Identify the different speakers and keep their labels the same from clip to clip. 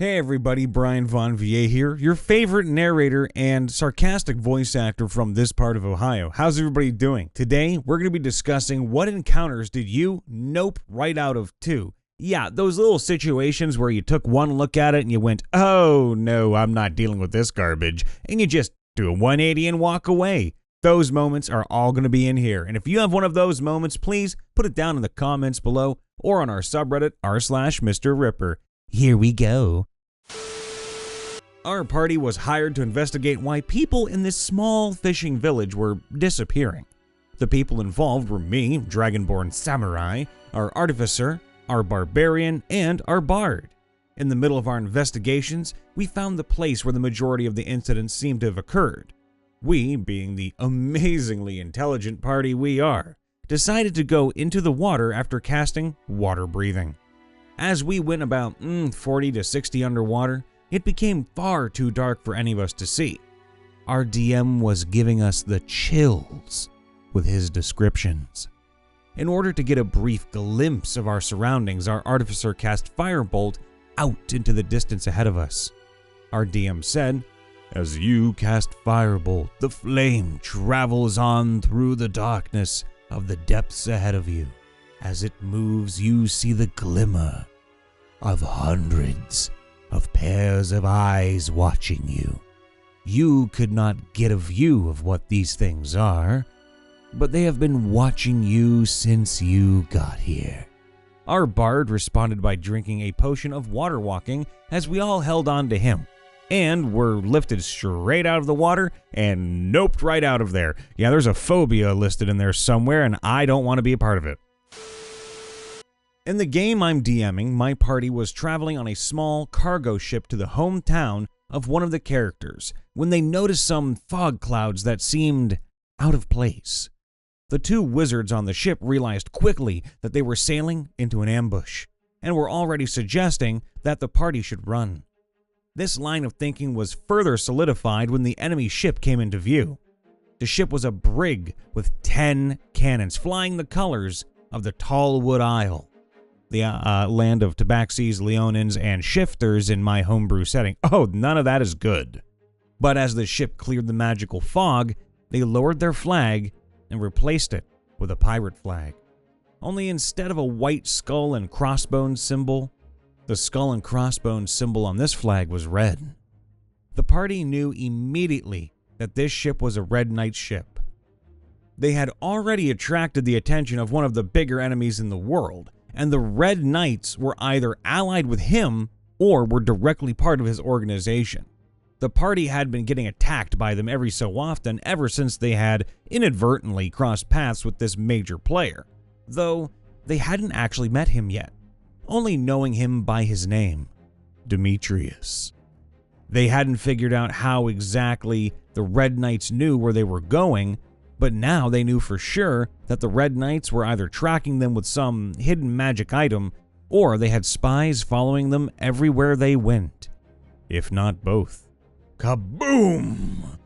Speaker 1: Hey everybody, Brian Von Vier here, your favorite narrator and sarcastic voice actor from this part of Ohio. How's everybody doing? Today, we're going to be discussing what encounters did you nope right out of two. Yeah, those little situations where you took one look at it and you went, oh no, I'm not dealing with this garbage, and you just do a 180 and walk away. Those moments are all going to be in here, and if you have one of those moments, please put it down in the comments below or on our subreddit r/MrRipper. Here we go. Our party was hired to investigate why people in this small fishing village were disappearing. The people involved were me, Dragonborn Samurai, our artificer, our barbarian, and our bard. In the middle of our investigations, we found the place where the majority of the incidents seemed to have occurred. We, being the amazingly intelligent party we are, decided to go into the water after casting water breathing. As we went about 40 to 60 underwater, it became far too dark for any of us to see. Our DM was giving us the chills with his descriptions. In order to get a brief glimpse of our surroundings, our artificer cast Firebolt out into the distance ahead of us. Our DM said, "As you cast Firebolt, the flame travels on through the darkness of the depths ahead of you. As it moves, you see the glimmer of hundreds of pairs of eyes watching you. You could not get a view of what these things are, but they have been watching you since you got here." Our bard responded by drinking a potion of water walking as we all held on to him, and were lifted straight out of the water and noped right out of there. Yeah, there's a phobia listed in there somewhere, and I don't want to be a part of it. In the game I'm DMing, my party was traveling on a small cargo ship to the hometown of one of the characters when they noticed some fog clouds that seemed out of place. The two wizards on the ship realized quickly that they were sailing into an ambush, and were already suggesting that the party should run. This line of thinking was further solidified when the enemy ship came into view. The ship was a brig with 10 cannons flying the colors of the Tallwood Isle, the land of tabaxis, leonins, and shifters in my homebrew setting. Oh, none of that is good. But as the ship cleared the magical fog, they lowered their flag and replaced it with a pirate flag. Only instead of a white skull and crossbones symbol, the skull and crossbones symbol on this flag was red. The party knew immediately that this ship was a Red Knight ship. They had already attracted the attention of one of the bigger enemies in the world, and the Red Knights were either allied with him or were directly part of his organization. The party had been getting attacked by them every so often ever since they had inadvertently crossed paths with this major player, though they hadn't actually met him yet, only knowing him by his name, Demetrius. They hadn't figured out how exactly the Red Knights knew where they were going, but now they knew for sure that the Red Knights were either tracking them with some hidden magic item, or they had spies following them everywhere they went. If not both. Kaboom!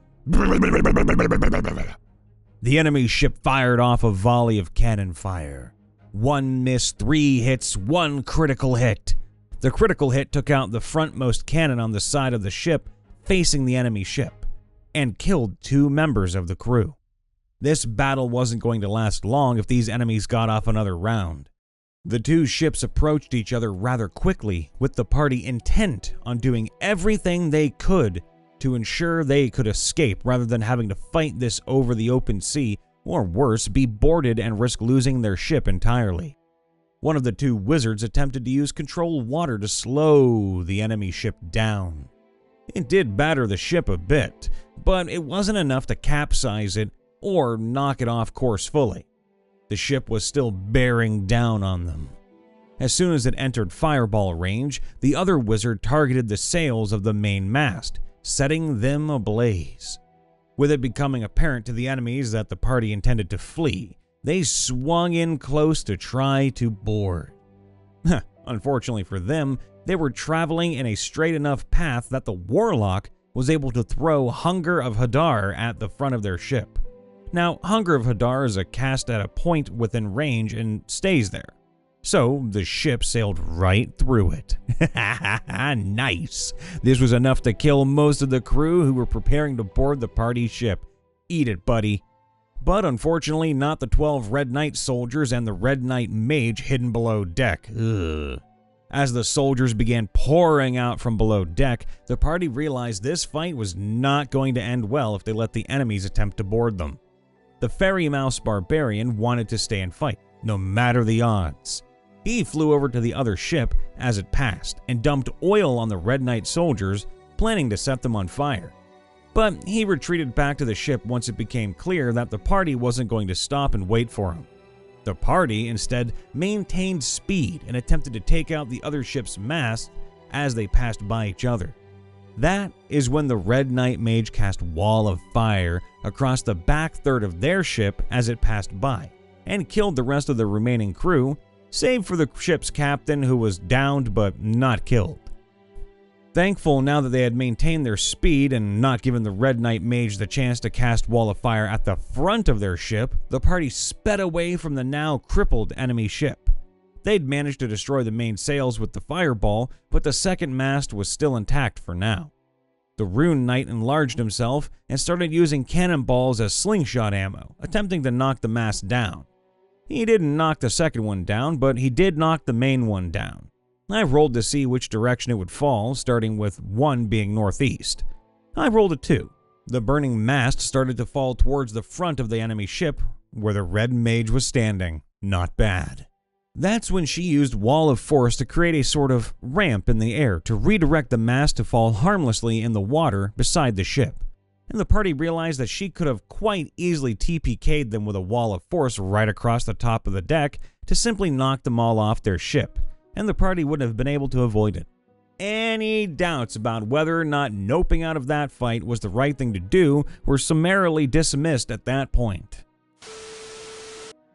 Speaker 1: The enemy ship fired off a volley of cannon fire. 1 miss, 3 hits, 1 critical hit. The critical hit took out the frontmost cannon on the side of the ship facing the enemy ship, and killed 2 members of the crew. This battle wasn't going to last long if these enemies got off another round. The 2 ships approached each other rather quickly, with the party intent on doing everything they could to ensure they could escape rather than having to fight this over the open sea, or worse, be boarded and risk losing their ship entirely. One of the 2 wizards attempted to use control water to slow the enemy ship down. It did batter the ship a bit, but it wasn't enough to capsize it or knock it off course fully. The ship was still bearing down on them. As soon as it entered fireball range, the other wizard targeted the sails of the main mast, setting them ablaze. With it becoming apparent to the enemies that the party intended to flee, they swung in close to try to board. Unfortunately for them, they were traveling in a straight enough path that the warlock was able to throw Hunger of Hadar at the front of their ship. Now, Hunger of Hadar is a cast at a point within range and stays there. So the ship sailed right through it. Nice. This was enough to kill most of the crew who were preparing to board the party ship. Eat it, buddy. But unfortunately, not the 12 Red Knight soldiers and the Red Knight mage hidden below deck. Ugh. As the soldiers began pouring out from below deck, the party realized this fight was not going to end well if they let the enemies attempt to board them. The Fairy Mouse Barbarian wanted to stay and fight, no matter the odds. He flew over to the other ship as it passed and dumped oil on the Red Knight soldiers, planning to set them on fire. But he retreated back to the ship once it became clear that the party wasn't going to stop and wait for him. The party instead maintained speed and attempted to take out the other ship's masts as they passed by each other. That is when the Red Knight mage cast Wall of Fire across the back third of their ship as it passed by, and killed the rest of the remaining crew, save for the ship's captain who was downed but not killed. Thankful now that they had maintained their speed and not given the Red Knight mage the chance to cast Wall of Fire at the front of their ship, the party sped away from the now crippled enemy ship. They'd managed to destroy the main sails with the fireball, but the second mast was still intact for now. The Rune Knight enlarged himself and started using cannonballs as slingshot ammo, attempting to knock the mast down. He didn't knock the second one down, but he did knock the main one down. I rolled to see which direction it would fall, starting with 1 being northeast. I rolled a 2. The burning mast started to fall towards the front of the enemy ship, where the red mage was standing. Not bad. That's when she used Wall of Force to create a sort of ramp in the air to redirect the mast to fall harmlessly in the water beside the ship. And the party realized that she could have quite easily TPK'd them with a Wall of Force right across the top of the deck to simply knock them all off their ship, and the party wouldn't have been able to avoid it. Any doubts about whether or not noping out of that fight was the right thing to do were summarily dismissed at that point.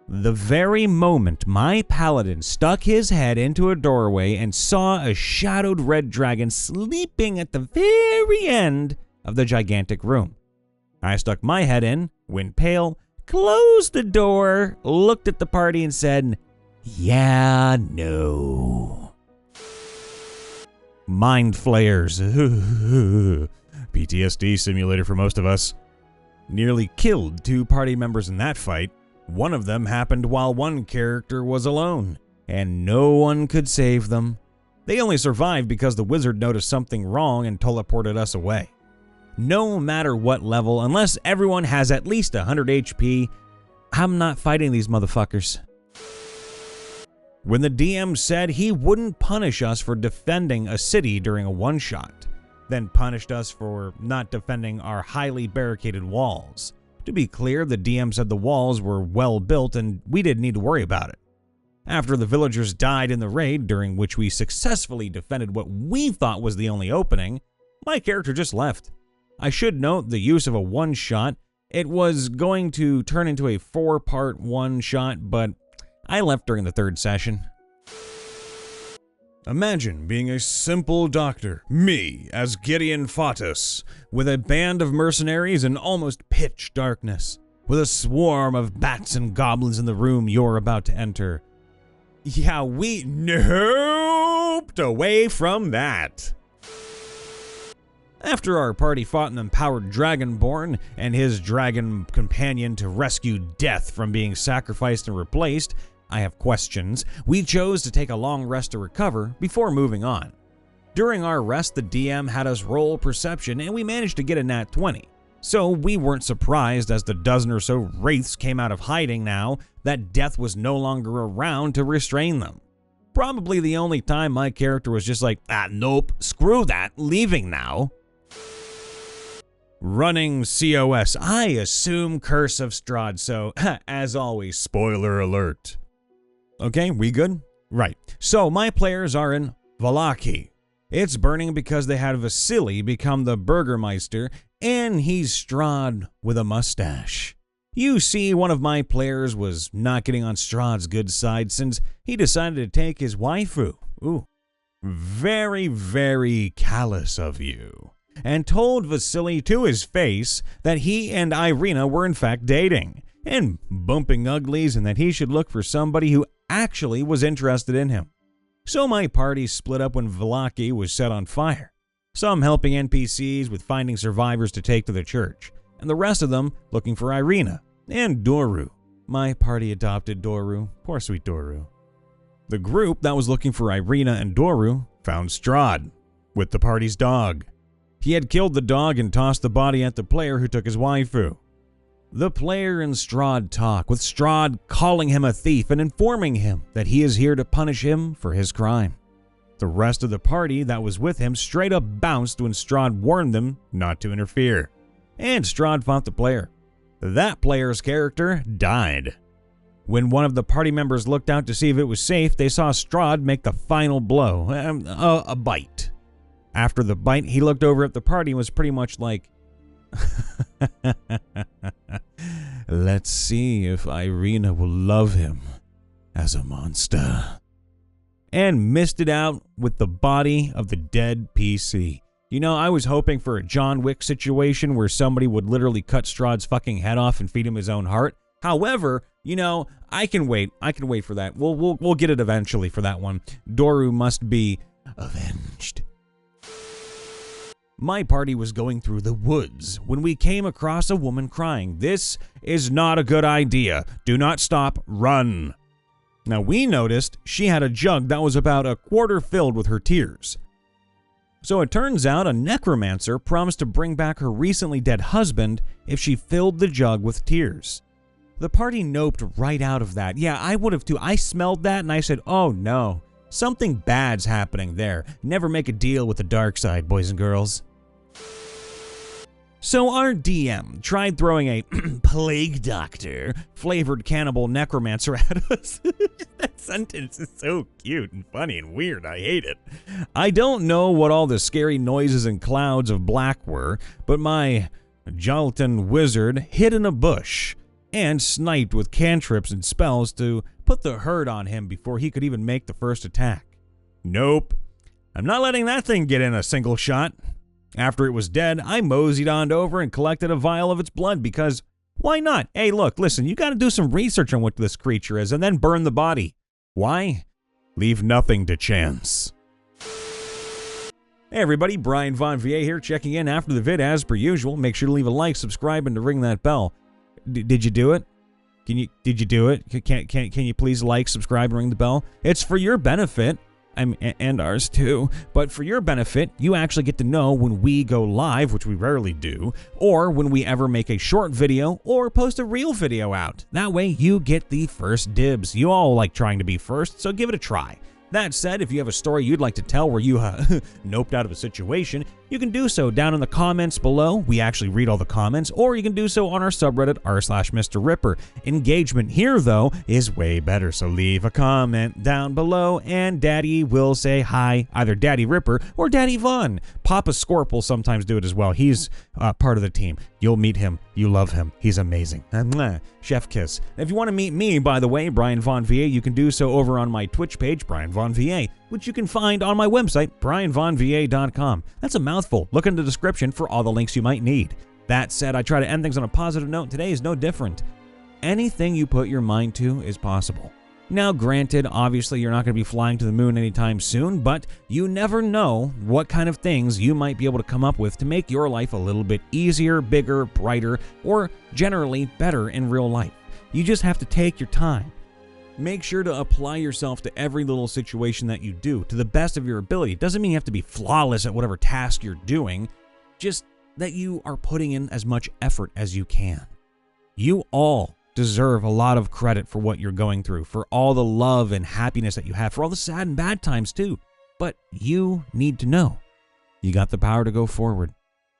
Speaker 1: The very moment my paladin stuck his head into a doorway and saw a shadowed red dragon sleeping at the very end of the gigantic room, I stuck my head in, went pale, closed the door, looked at the party and said, "Yeah, no." Mind flayers. PTSD simulator for most of us. Nearly killed 2 party members in that fight. One of them happened while one character was alone, and no one could save them. They only survived because the wizard noticed something wrong and teleported us away. No matter what level, unless everyone has at least 100 HP, I'm not fighting these motherfuckers. When the DM said he wouldn't punish us for defending a city during a one-shot, then punished us for not defending our highly barricaded walls. To be clear, the DM said the walls were well built and we didn't need to worry about it. After the villagers died in the raid, during which we successfully defended what we thought was the only opening, my character just left. I should note the use of a one-shot. It was going to turn into a 4-part one-shot, but I left during the 3rd session. Imagine being a simple doctor, me as Gideon Fatus, with a band of mercenaries in almost pitch darkness, with a swarm of bats and goblins in the room you're about to enter. Yeah, we noped away from that. After our party fought an empowered Dragonborn and his dragon companion to rescue Death from being sacrificed and replaced, I have questions, we chose to take a long rest to recover before moving on. During our rest, the DM had us roll perception and we managed to get a nat 20. So we weren't surprised as the dozen or so wraiths came out of hiding now that Death was no longer around to restrain them. Probably the only time my character was just like, nope, screw that, leaving now. Running COS, I assume Curse of Strahd, so as always, spoiler alert. Okay, we good? Right, so my players are in Vallaki. It's burning because they had Vasily become the Burgermeister, and he's Strahd with a mustache. You see, one of my players was not getting on Strahd's good side since he decided to take his waifu. Ooh, very, very callous of you. And told Vasily to his face that he and Irina were in fact dating, and bumping uglies, and that he should look for somebody who actually was interested in him. So my party split up when Vallaki was set on fire, some helping NPCs with finding survivors to take to the church, and the rest of them looking for Irina and Doru. My party adopted Doru. Poor sweet Doru. The group that was looking for Irina and Doru found Strahd with the party's dog. He had killed the dog and tossed the body at the player who took his waifu. The player and Strahd talk, with Strahd calling him a thief and informing him that he is here to punish him for his crime. The rest of the party that was with him straight up bounced when Strahd warned them not to interfere, and Strahd fought the player. That player's character died. When one of the party members looked out to see if it was safe, they saw Strahd make the final blow, a bite. After the bite, he looked over at the party and was pretty much like, let's see if Irina will love him as a monster. And missed it out with the body of the dead PC. You know, I was hoping for a John Wick situation where somebody would literally cut Strahd's fucking head off and feed him his own heart. However, you know, I can wait. I can wait for that. We'll get it eventually for that one. Doru must be avenged. My party was going through the woods when we came across a woman crying. This is not a good idea. Do not stop. Run. Now we noticed she had a jug that was about a quarter filled with her tears. So it turns out a necromancer promised to bring back her recently dead husband if she filled the jug with tears. The party noped right out of that. Yeah, I would have too. I smelled that and I said, oh no, something bad's happening there. Never make a deal with the dark side, boys and girls. So our DM tried throwing a plague doctor flavored cannibal necromancer at us. That sentence is so cute and funny and weird. I hate it. I don't know what all the scary noises and clouds of black were, but my gelatin wizard hid in a bush and sniped with cantrips and spells to put the hurt on him before he could even make the first attack. Nope. I'm not letting that thing get in a single shot. After it was dead, I moseyed on over and collected a vial of its blood because, why not? Hey, look, listen, you gotta do some research on what this creature is and then burn the body. Why? Leave nothing to chance. Hey everybody, Brian Von VA here, checking in after the vid as per usual. Make sure to leave a like, subscribe, and to ring that bell. Did you do it? Did you do it? Can you please like, subscribe, and ring the bell? It's for your benefit. And ours too, but for your benefit, you actually get to know when we go live, which we rarely do, or when we ever make a short video or post a real video out. That way you get the first dibs. You all like trying to be first, so give it a try. That said, if you have a story you'd like to tell where you noped out of a situation, you can do so down in the comments below. We actually read all the comments, or you can do so on our subreddit r/MrRipper. Engagement here, though, is way better, so leave a comment down below, and Daddy will say hi, either Daddy Ripper or Daddy Von. Papa Scorp will sometimes do it as well. He's part of the team. You'll meet him. You love him. He's amazing. Chef kiss. If you want to meet me, by the way, Brian Von VA, you can do so over on my Twitch page, Brian Von VA, which you can find on my website, brianvonva.com. That's a mouthful. Look in the description for all the links you might need. That said, I try to end things on a positive note. Today is no different. Anything you put your mind to is possible. Now, granted, obviously you're not going to be flying to the moon anytime soon, but you never know what kind of things you might be able to come up with to make your life a little bit easier, bigger, brighter, or generally better in real life. You just have to take your time. Make sure to apply yourself to every little situation that you do to the best of your ability. It doesn't mean you have to be flawless at whatever task you're doing, just that you are putting in as much effort as you can. You all deserve a lot of credit for what you're going through, for all the love and happiness that you have, for all the sad and bad times too. But you need to know you got the power to go forward.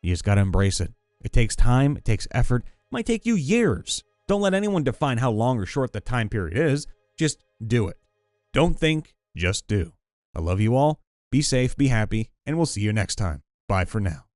Speaker 1: You just got to embrace it. It takes time, it takes effort, it might take you years. Don't let anyone define how long or short the time period is. Just do it. Don't think, just do. I love you all. Be safe, be happy, and we'll see you next time. Bye for now.